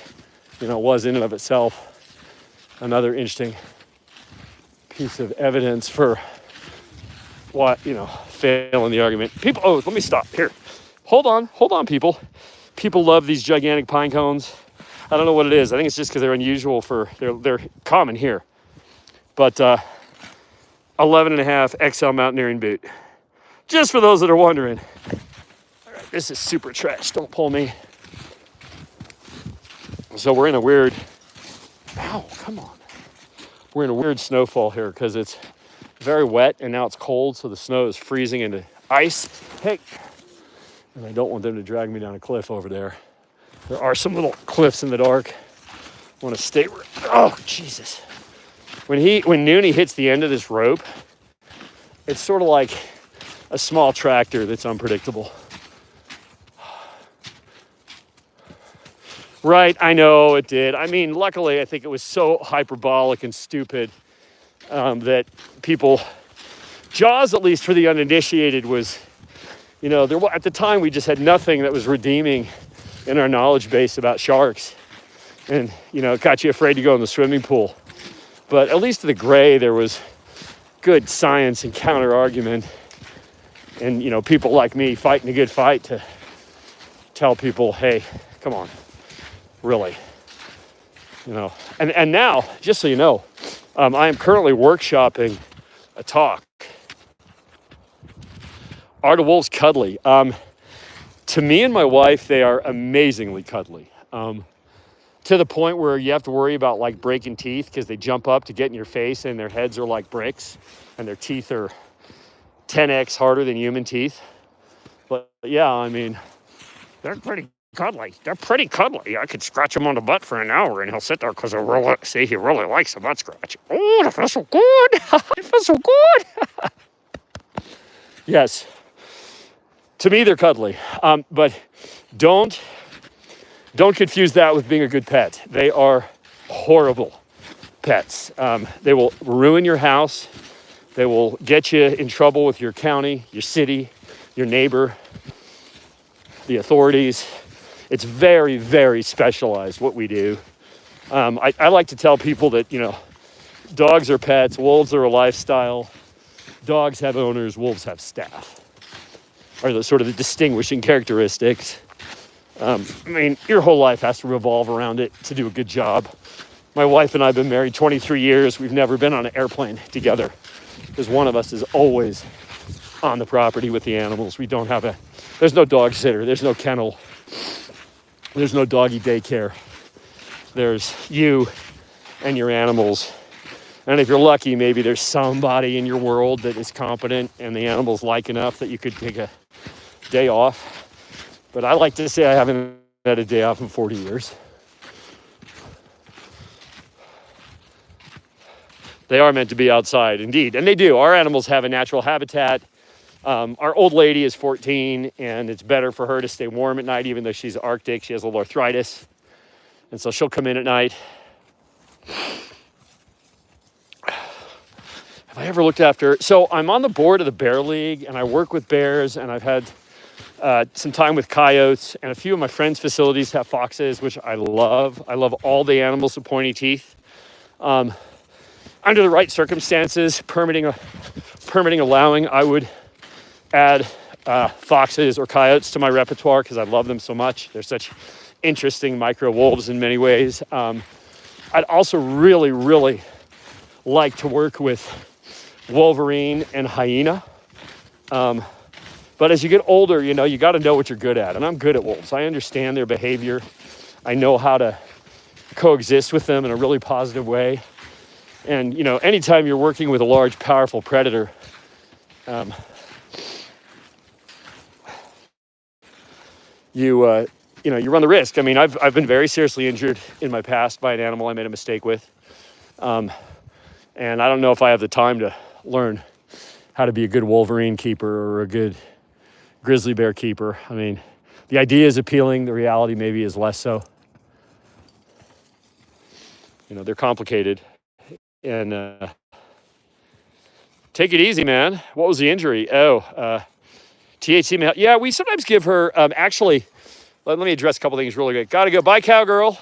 was in and of itself another interesting piece of evidence for what, failing the argument. People, let me stop here. Hold on, people. People love these gigantic pine cones. I don't know what it is. I think it's just because they're unusual they're common here. But 11.5 XL mountaineering boot. Just for those that are wondering. All right, this is super trash. Don't pull me. So we're in a weird, come on. We're in a weird snowfall here because it's very wet and now it's cold. So the snow is freezing into ice. Hey, and I don't want them to drag me down a cliff over there. There are some little cliffs in the dark. I want to stay where, oh, Jesus. When Noonie hits the end of this rope, it's sort of like a small tractor that's unpredictable. Right, I know it did. I mean, luckily, I think it was so hyperbolic and stupid that people, Jaws, at least for the uninitiated, was, at the time we just had nothing that was redeeming in our knowledge base about sharks. And, it got you afraid to go in the swimming pool. But at least to the gray, there was good science and counter argument. And, people like me fighting a good fight to tell people, hey, come on, really. And now, just so you know, I am currently workshopping a talk. Are the wolves cuddly? To me and my wife, they are amazingly cuddly. To the point where you have to worry about like breaking teeth because they jump up to get in your face and their heads are like bricks and their teeth are 10x harder than human teeth. But yeah, I mean, they're pretty cuddly. They're pretty cuddly. I could scratch him on the butt for an hour and he'll sit there because he really likes a butt scratch. Oh, that feels so good. It feels so good. Yes. To me, they're cuddly. But don't confuse that with being a good pet. They are horrible pets. They will ruin your house. They will get you in trouble with your county, your city, your neighbor, the authorities. It's very, very specialized what we do. I like to tell people that, dogs are pets, wolves are a lifestyle. Dogs have owners, wolves have staff. Are the sort of the distinguishing characteristics. Your whole life has to revolve around it to do a good job. My wife and I have been married 23 years. We've never been on an airplane together because one of us is always on the property with the animals. There's no dog sitter. There's no kennel. There's no doggy daycare. There's you and your animals. And if you're lucky, maybe there's somebody in your world that is competent and the animals like enough that you could take a day off. But I like to say I haven't had a day off in 40 years. They are meant to be outside, indeed. And they do. Our animals have a natural habitat. Our old lady is 14, and it's better for her to stay warm at night, even though she's Arctic. She has a little arthritis. And so she'll come in at night. Have I ever looked after? So I'm on the board of the Bear League, and I work with bears, and I've had some time with coyotes, and a few of my friends' facilities have foxes, which I love. I love all the animals with pointy teeth. Under the right circumstances, permitting allowing, I would add foxes or coyotes to my repertoire because I love them so much. They're such interesting micro wolves in many ways. I'd also really, really like to work with wolverine and hyena. But as you get older, you got to know what you're good at. And I'm good at wolves. I understand their behavior. I know how to coexist with them in a really positive way. And, anytime you're working with a large, powerful predator, you run the risk. I've been very seriously injured in my past by an animal I made a mistake with. And I don't know if I have the time to learn how to be a good wolverine keeper or a good grizzly bear keeper. The idea is appealing. The reality maybe is less so. They're complicated. And take it easy, man. What was the injury? THC. Yeah, we sometimes give her, actually, let me address a couple things really quick. Gotta go. Bye, cowgirl.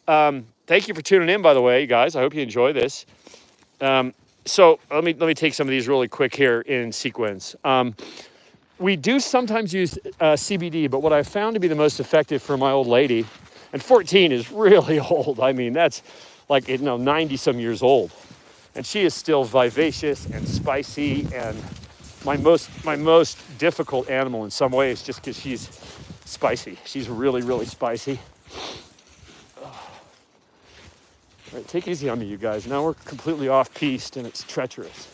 Thank you for tuning in, by the way, guys. I hope you enjoy this. So let me take some of these really quick here in sequence. We do sometimes use CBD, but what I found to be the most effective for my old lady, and 14 is really old. I mean, that's like, 90 some years old. And she is still vivacious and spicy and my most difficult animal in some ways, just because she's spicy. She's really, really spicy. All right, take it easy on me, you guys. Now we're completely off-piste and it's treacherous.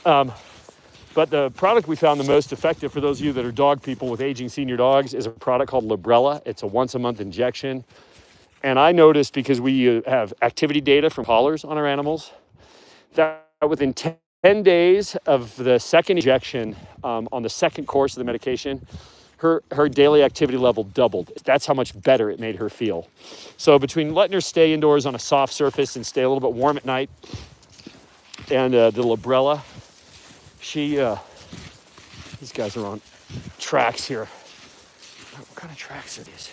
But the product we found the most effective for those of you that are dog people with aging senior dogs is a product called Librela. It's a once-a-month injection. And I noticed, because we have activity data from collars on our animals, that within 10 days of the second injection, on the second course of the medication, her daily activity level doubled. That's how much better it made her feel. So between letting her stay indoors on a soft surface and stay a little bit warm at night, and the Librela, these guys are on tracks here. What kind of tracks are these?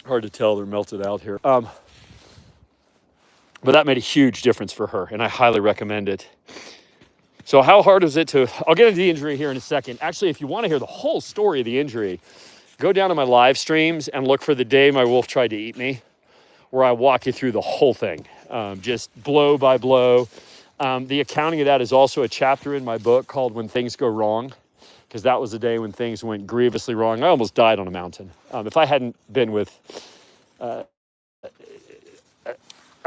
Hard to tell, they're melted out here. But that made a huge difference for her, and I highly recommend it. So how hard was it I'll get into the injury here in a second. Actually, if you want to hear the whole story of the injury, go down to my live streams and look for the day my wolf tried to eat me, where I walk you through the whole thing, just blow by blow. The accounting of that is also a chapter in my book called When Things Go Wrong, because that was the day when things went grievously wrong. I almost died on a mountain. If I hadn't been with a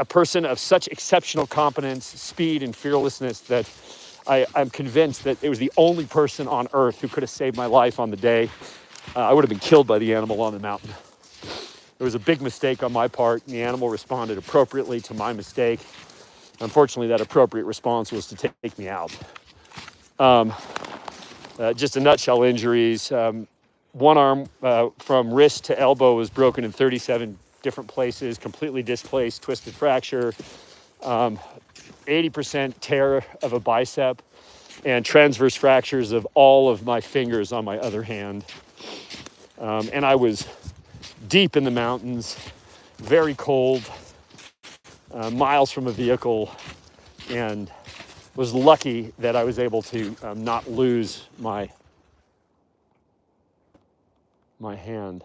person of such exceptional competence, speed, and fearlessness, that I'm convinced that it was the only person on earth who could have saved my life on the day, I would have been killed by the animal on the mountain. It was a big mistake on my part, and the animal responded appropriately to my mistake. Unfortunately, that appropriate response was to take me out. Just a nutshell injuries. One arm from wrist to elbow was broken in 37 different places, completely displaced, twisted fracture, 80% tear of a bicep, and transverse fractures of all of my fingers on my other hand. And I was deep in the mountains, very cold, miles from a vehicle, and was lucky that I was able to not lose my hand.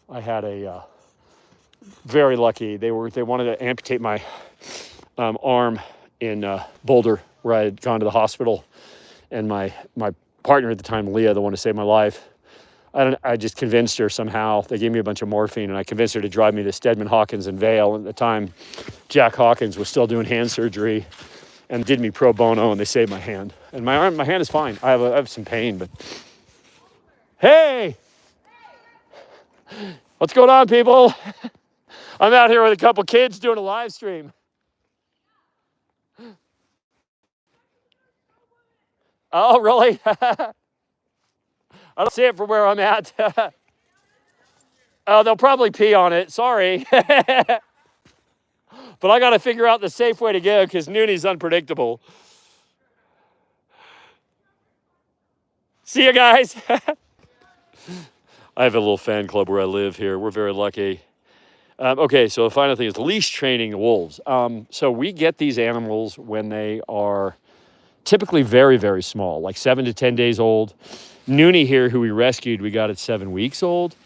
I had a very lucky. They wanted to amputate my arm in Boulder, where I had gone to the hospital, and my partner at the time, Leah, the one to save my life, I just convinced her somehow. They gave me a bunch of morphine, and I convinced her to drive me to Steadman Hawkins in Vail. And at the time, Jack Hawkins was still doing hand surgery and did me pro bono, and they saved my hand. And my hand is fine. I have some pain, but hey, what's going on, people? I'm out here with a couple kids doing a live stream. Oh, really? I don't see it from where I'm at. Oh, they'll probably pee on it. Sorry. But I got to figure out the safe way to go, because Nooney's unpredictable. See you guys. I have a little fan club where I live here. We're very lucky. Okay, so the final thing is leash training the wolves. So we get these animals when they are typically very, very small, like 7 to 10 days old. Noonie here, who we rescued, we got at 7 weeks old.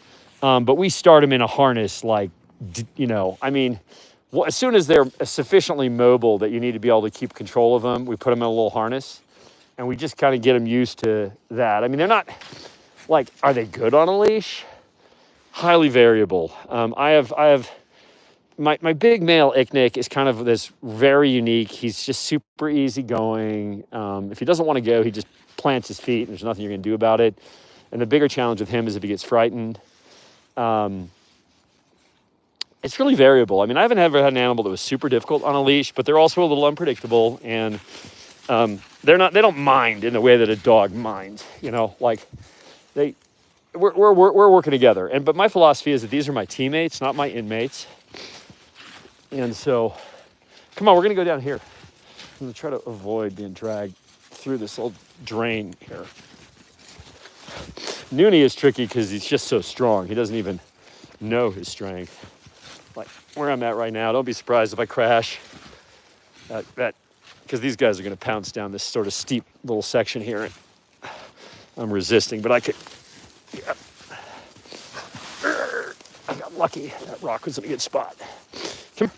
But we start them in a harness, like, as soon as they're sufficiently mobile that you need to be able to keep control of them, we put them in a little harness, and we just kind of get them used to that. I mean, they're not, like, are they good on a leash? Highly variable. I have my big male Icknick is kind of this very unique. He's just super easygoing. If he doesn't want to go, he just plants his feet, and there's nothing you're going to do about it. And the bigger challenge with him is if he gets frightened. It's really variable. I mean, I haven't ever had an animal that was super difficult on a leash, but they're also a little unpredictable, and they don't mind in the way that a dog minds. Like we're working together. But my philosophy is that these are my teammates, not my inmates. And so, come on, we're gonna go down here. I'm gonna try to avoid being dragged through this old drain here. Noonie is tricky because he's just so strong. He doesn't even know his strength. like where I'm at right now. Don't be surprised if I crash. Because these guys are going to pounce down this sort of steep little section here. And I'm resisting, but I could. Yeah. I got lucky. That rock was in a good spot. Come here.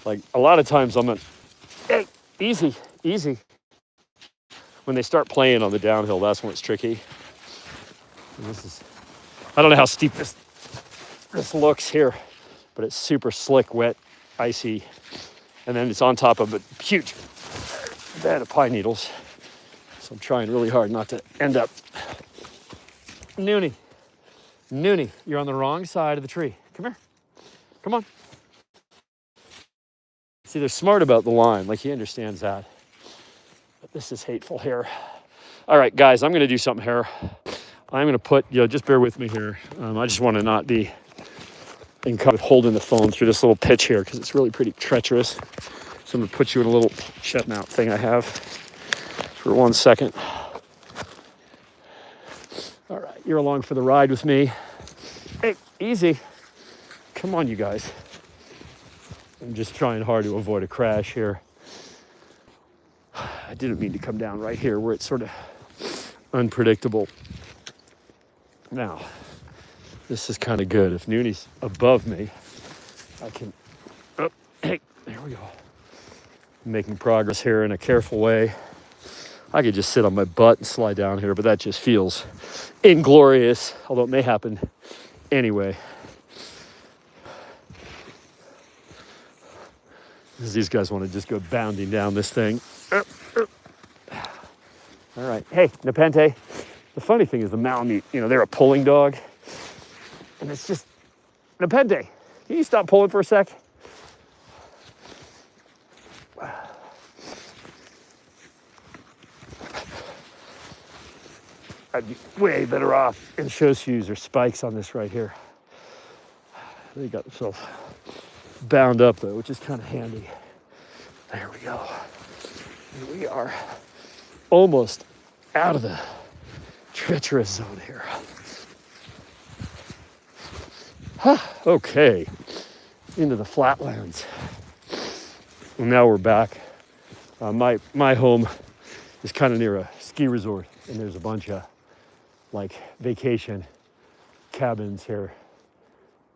Like a lot of times I'm hey, easy. When they start playing on the downhill, that's when it's tricky. And I don't know how steep this looks here, but it's super slick, wet, icy. And then it's on top of a huge bed of pine needles. So I'm trying really hard not to end up. Noonie, you're on the wrong side of the tree. Come here. Come on. See, they're smart about the line. Like, he understands that. But this is hateful here. All right, guys, I'm going to do something here. I'm going to put, just bear with me here. I just want to not be in kind of holding the phone through this little pitch here because it's really pretty treacherous. So I'm going to put you in a little shut mount thing I have for 1 second. All right, you're along for the ride with me. Hey, easy. Come on, you guys. I'm just trying hard to avoid a crash here. I didn't mean to come down right here where it's sort of unpredictable. Now, this is kind of good. If Noonie's above me, I can, hey, there we go. I'm making progress here in a careful way. I could just sit on my butt and slide down here, but that just feels inglorious, although it may happen anyway. Because these guys want to just go bounding down this thing. All right. Hey, Nepenthe. The funny thing is the Malamute, they're a pulling dog. And it's just, Nepenthe, can you stop pulling for a sec? I'd be way better off in show shoes or spikes on this right here. They got themselves bound up though, which is kind of handy. There we go. Here we are almost out of the treacherous zone here. Okay, into the flatlands. And now we're back. My home is kind of near a ski resort, and there's a bunch of vacation cabins here,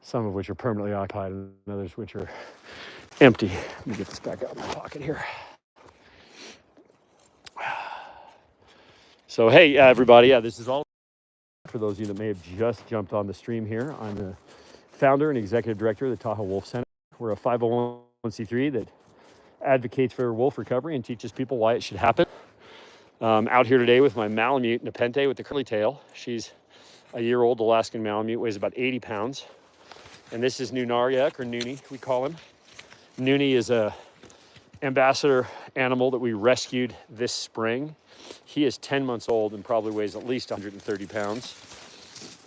some of which are permanently occupied and others which are empty. Let me get this back out of my pocket here. So hey, everybody, this is all for those of you that may have just jumped on the stream here. I'm the founder and executive director of the Tahoe Wolf Center. We're a 501c3 that advocates for wolf recovery and teaches people why it should happen. Out here today with my Malamute, Nepenthe, with the curly tail. She's a year-old Alaskan Malamute, weighs about 80 pounds. And this is Nunarjuaq, or Noonie, we call him. Noonie is a ambassador animal that we rescued this spring. He is 10 months old and probably weighs at least 130 pounds.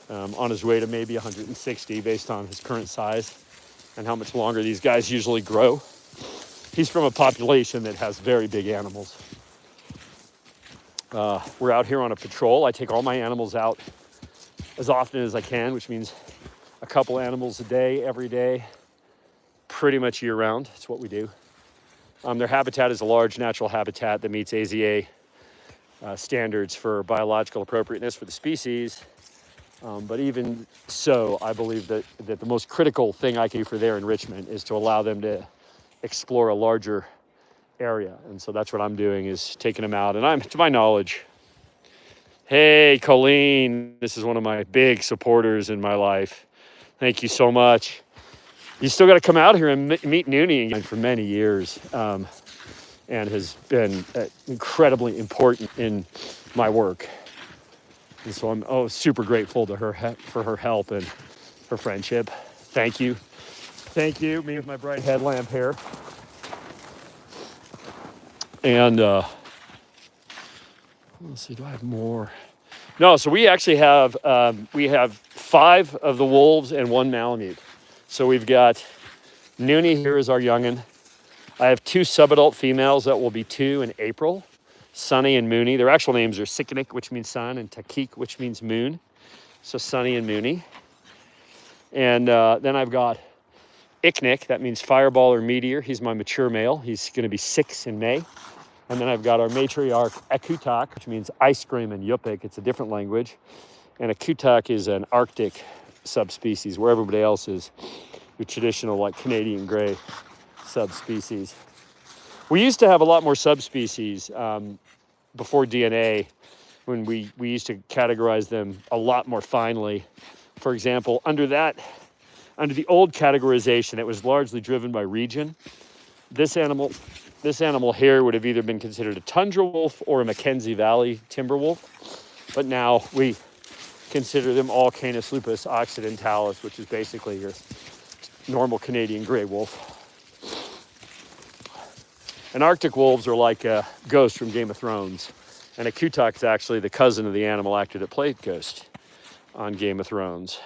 On his way to maybe 160 based on his current size and how much longer these guys usually grow. He's from a population that has very big animals. We're out here on a patrol. I take all my animals out as often as I can, which means a couple animals a day, every day, pretty much year round. It's what we do. Their habitat is a large natural habitat that meets AZA standards for biological appropriateness for the species. But even so, I believe that the most critical thing I can do for their enrichment is to allow them to explore a larger area. And so that's what I'm doing, is taking them out. And I'm, to my knowledge, hey, Colleen, this is one of my big supporters in my life. Thank you so much. You still got to come out here and meet Noonie for many years, and has been incredibly important in my work. And so I'm super grateful to her for her help and her friendship. Thank you. Thank you. Me with my bright headlamp here. And let's see, do I have more? No, so we actually have 5 of the wolves and 1 Malamute. So we've got Noonie here is our youngin'. I have 2 subadult females that will be 2 in April. Sunny and Mooney. Their actual names are Sikkenik, which means sun, and Takik, which means moon. So Sunny and Mooney. And then I've got Icknick, that means fireball or meteor. He's my mature male. He's going to be 6 in May. And then I've got our matriarch Akutak, which means ice cream in Yupik. It's a different language. And Akutak is an Arctic subspecies, where everybody else is your traditional, like, Canadian gray subspecies. We used to have a lot more subspecies before DNA, when we used to categorize them a lot more finely. For example, under the old categorization, it was largely driven by region. This animal here would have either been considered a tundra wolf or a Mackenzie Valley timber wolf. But now we consider them all Canis lupus occidentalis, which is basically your normal Canadian gray wolf. And Arctic wolves are like a Ghost from Game of Thrones. And a Akutak is actually the cousin of the animal actor that played Ghost on Game of Thrones.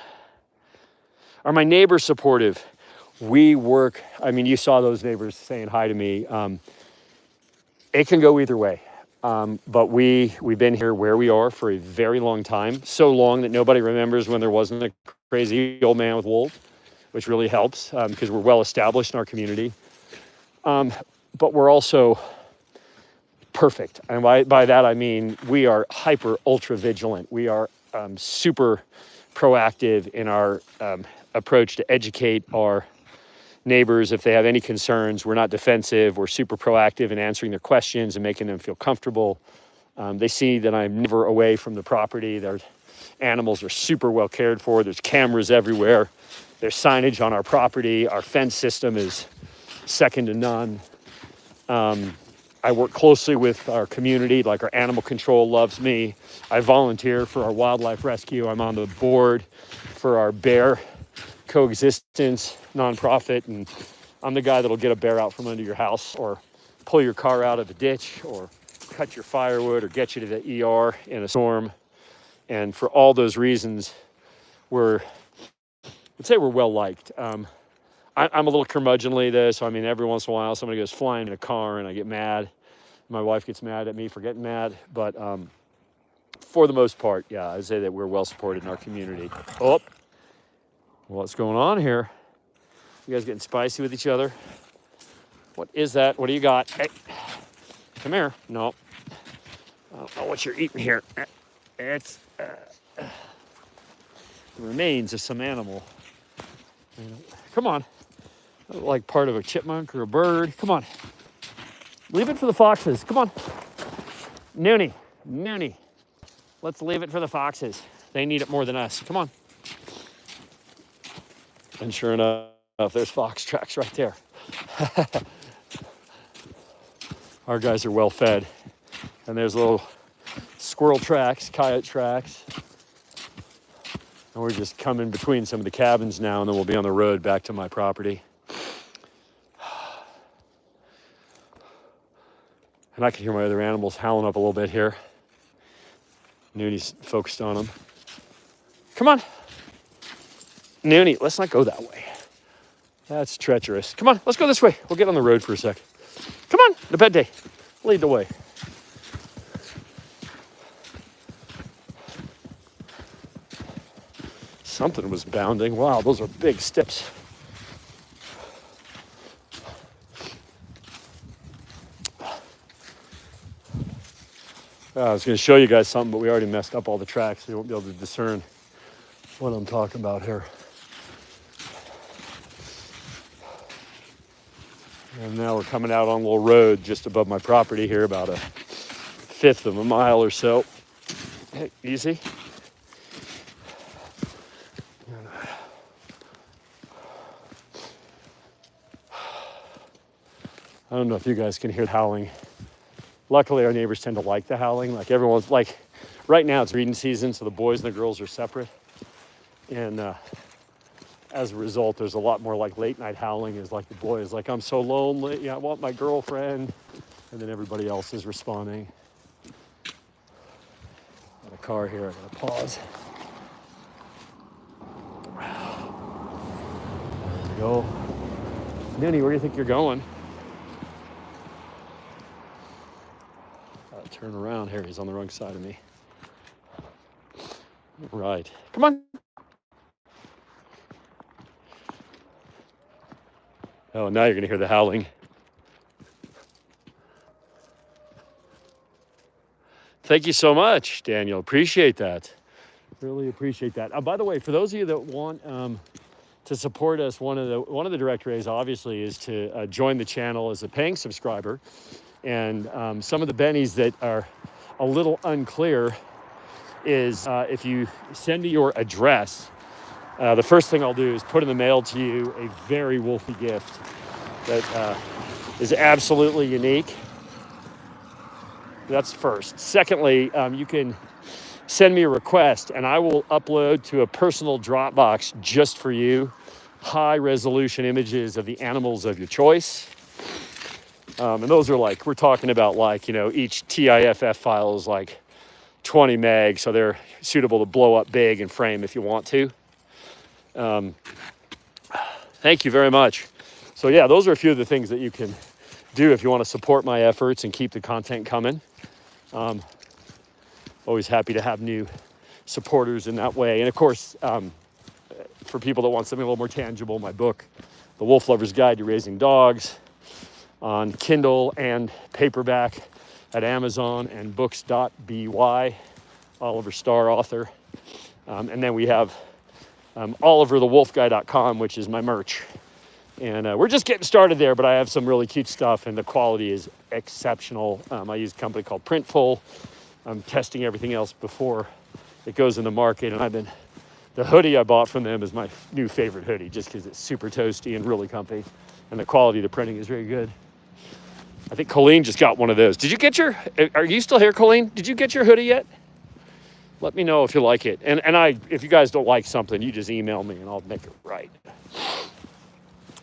Are my neighbors supportive? We work, I mean, you saw those neighbors saying hi to me. It can go either way. But we've been here where we are for a very long time. So long that nobody remembers when there wasn't a crazy old man with wolves, which really helps because we're well established in our community. But we're also perfect. And by that, I mean, we are hyper ultra vigilant. We are super proactive in our approach to educate our neighbors if they have any concerns. We're not defensive. We're super proactive in answering their questions and making them feel comfortable. They see that I'm never away from the property. Their animals are super well cared for. There's cameras everywhere. There's signage on our property. Our fence system is second to none. I work closely with our community, like our animal control loves me. I volunteer for our wildlife rescue. I'm on the board for our bear coexistence nonprofit, and I'm the guy that'll get a bear out from under your house or pull your car out of a ditch or cut your firewood or get you to the ER in a storm. And for all those reasons, I'd say we're well liked. I'm a little curmudgeonly though, so I mean, every once in a while somebody goes flying in a car and I get mad. My wife gets mad at me for getting mad, but for the most part, yeah, I'd say that we're well supported in our community. Oh, what's going on here? You guys getting spicy with each other? What is that? What do you got? Hey, come here. No, I don't know what you're eating here. It's the remains of some animal. Come on. Like part of a chipmunk or a bird. Come on. Leave it for the foxes. Come on. Noonie. Let's leave it for the foxes. They need it more than us. Come on. And sure enough, there's fox tracks right there. Our guys are well fed. And there's little squirrel tracks, coyote tracks. And we're just coming between some of the cabins now, and then we'll be on the road back to my property. And I can hear my other animals howling up a little bit here. Noonie's focused on them. Come on. Noonie, let's not go that way. That's treacherous. Come on, let's go this way. We'll get on the road for a sec. Come on, Nepenthe, lead the way. Something was bounding. Wow, those are big steps. I was going to show you guys something, but we already messed up all the tracks, so you won't be able to discern what I'm talking about here. And now we're coming out on a little road just above my property here, about a fifth of a mile or so. Hey, easy. I don't know if you guys can hear the howling. Luckily, our neighbors tend to like the howling. Like everyone's like, right now it's breeding season, so the boys and the girls are separate. And as a result, there's a lot more like late night howling. Is like the boys like, I'm so lonely. Yeah, I want my girlfriend. And then everybody else is responding. Got a car here. I gotta pause. There we go. Noonie, where do you think you're going? Turn around here. He's on the wrong side of me. Right. Come on. Oh, now you're going to hear the howling. Thank you so much, Daniel. Appreciate that. Really appreciate that. By the way, for those of you that want to support us, one of the direct ways, obviously, is to join the channel as a paying subscriber. And some of the bennies that are a little unclear is if you send me your address, the first thing I'll do is put in the mail to you a very wolfy gift that is absolutely unique. That's first. Secondly, you can send me a request and I will upload to a personal Dropbox just for you high resolution images of the animals of your choice. And those are like, we're talking about like, each TIFF file is like 20 meg, so they're suitable to blow up big and frame if you want to. Thank you very much. So yeah, those are a few of the things that you can do if you want to support my efforts and keep the content coming. Always happy to have new supporters in that way. And of course, for people that want something a little more tangible, my book, The Wolf Lover's Guide to Raising Dogs, on Kindle and paperback at Amazon and books.by, Oliver Starr author. And then we have oliverthewolfguy.com, which is my merch. And we're just getting started there, but I have some really cute stuff and the quality is exceptional. I use a company called Printful. I'm testing everything else before it goes in the market. And the hoodie I bought from them is my new favorite hoodie just because it's super toasty and really comfy. And the quality of the printing is very good. I think Colleen just got one of those. Did you get are you still here, Colleen? Did you get your hoodie yet? Let me know if you like it. And if you guys don't like something, you just email me and I'll make it right.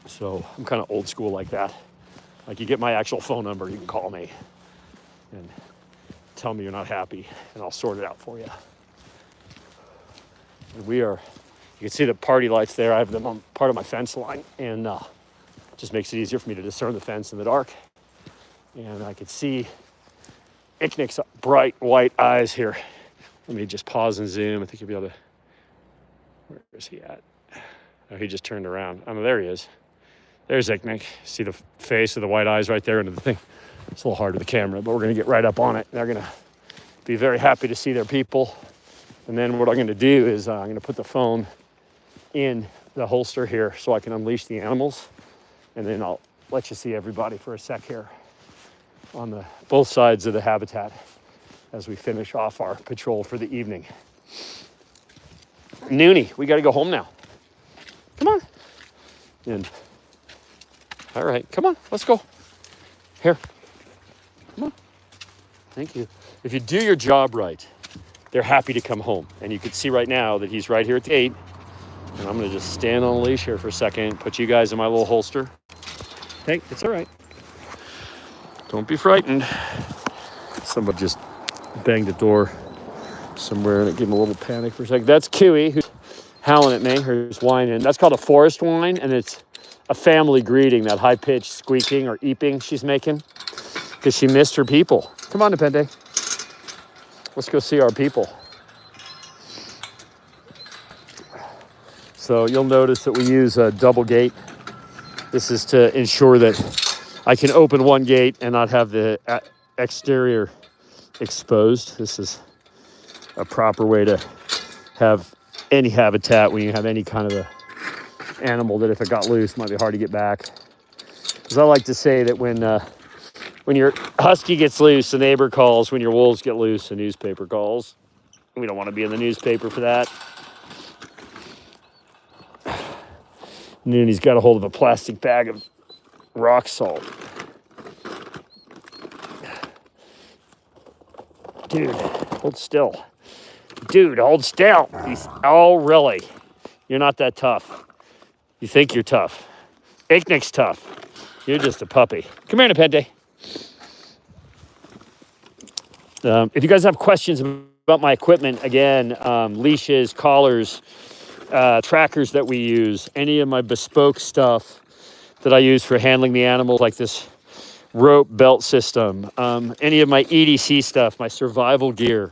So I'm kind of old school like that. Like you get my actual phone number, you can call me and tell me you're not happy and I'll sort it out for you. And you can see the party lights there. I have them on part of my fence line and just makes it easier for me to discern the fence in the dark. And I could see Icknick's bright white eyes here. Let me just pause and zoom. I think you'll be able to, where is he at? Oh, he just turned around. Oh, there he is. There's Icknick. See the face of the white eyes right there into the thing. It's a little hard with the camera, but we're going to get right up on it. They're going to be very happy to see their people. And then what I'm going to do is I'm going to put the phone in the holster here so I can unleash the animals. And then I'll let you see everybody for a sec here on both sides of the habitat as we finish off our patrol for the evening. Noonie, we got to go home now. Come on. And all right, come on, let's go. Here, come on. Thank you. If you do your job right, they're happy to come home. And you can see right now that he's right here at the gate. And I'm gonna just stand on a leash here for a second, put you guys in my little holster. Hey, it's all right. Don't be frightened. Somebody just banged the door somewhere and it gave him a little panic for a second. That's Kiwi who's howling at me, who's whining. That's called a forest whine, and it's a family greeting, that high-pitched squeaking or eeping she's making because she missed her people. Come on, Nepenthe. Let's go see our people. So you'll notice that we use a double gate. This is to ensure that I can open one gate and not have the exterior exposed. This is a proper way to have any habitat when you have any kind of a animal that if it got loose might be hard to get back. Because I like to say that when your husky gets loose, the neighbor calls. When your wolves get loose, the newspaper calls. We don't want to be in the newspaper for that. Noonie's got a hold of a plastic bag of rock salt. Dude, hold still. Dude, hold still. Oh, really? You're not that tough. You think you're tough. Icknick's tough. You're just a puppy. Come here, Nepenthe. If you guys have questions about my equipment, again, leashes, collars, trackers that we use, any of my bespoke stuff that I use for handling the animals, like this rope belt system, any of my EDC stuff, my survival gear.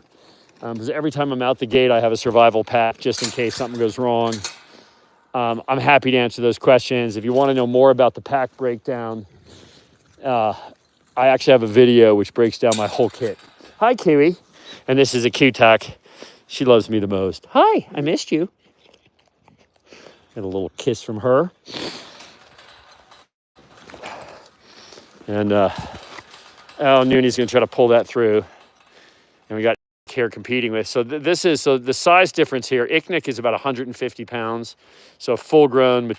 Because every time I'm out the gate, I have a survival pack just in case something goes wrong. I'm happy to answer those questions. If you want to know more about the pack breakdown, I actually have a video which breaks down my whole kit. Hi, Kiwi. And this is a Q-Tac. She loves me the most. Hi, I missed you. Get a little kiss from her. And Nooney's gonna try to pull that through. And we got here competing with. So the size difference here, Icknick is about 150 pounds. So full grown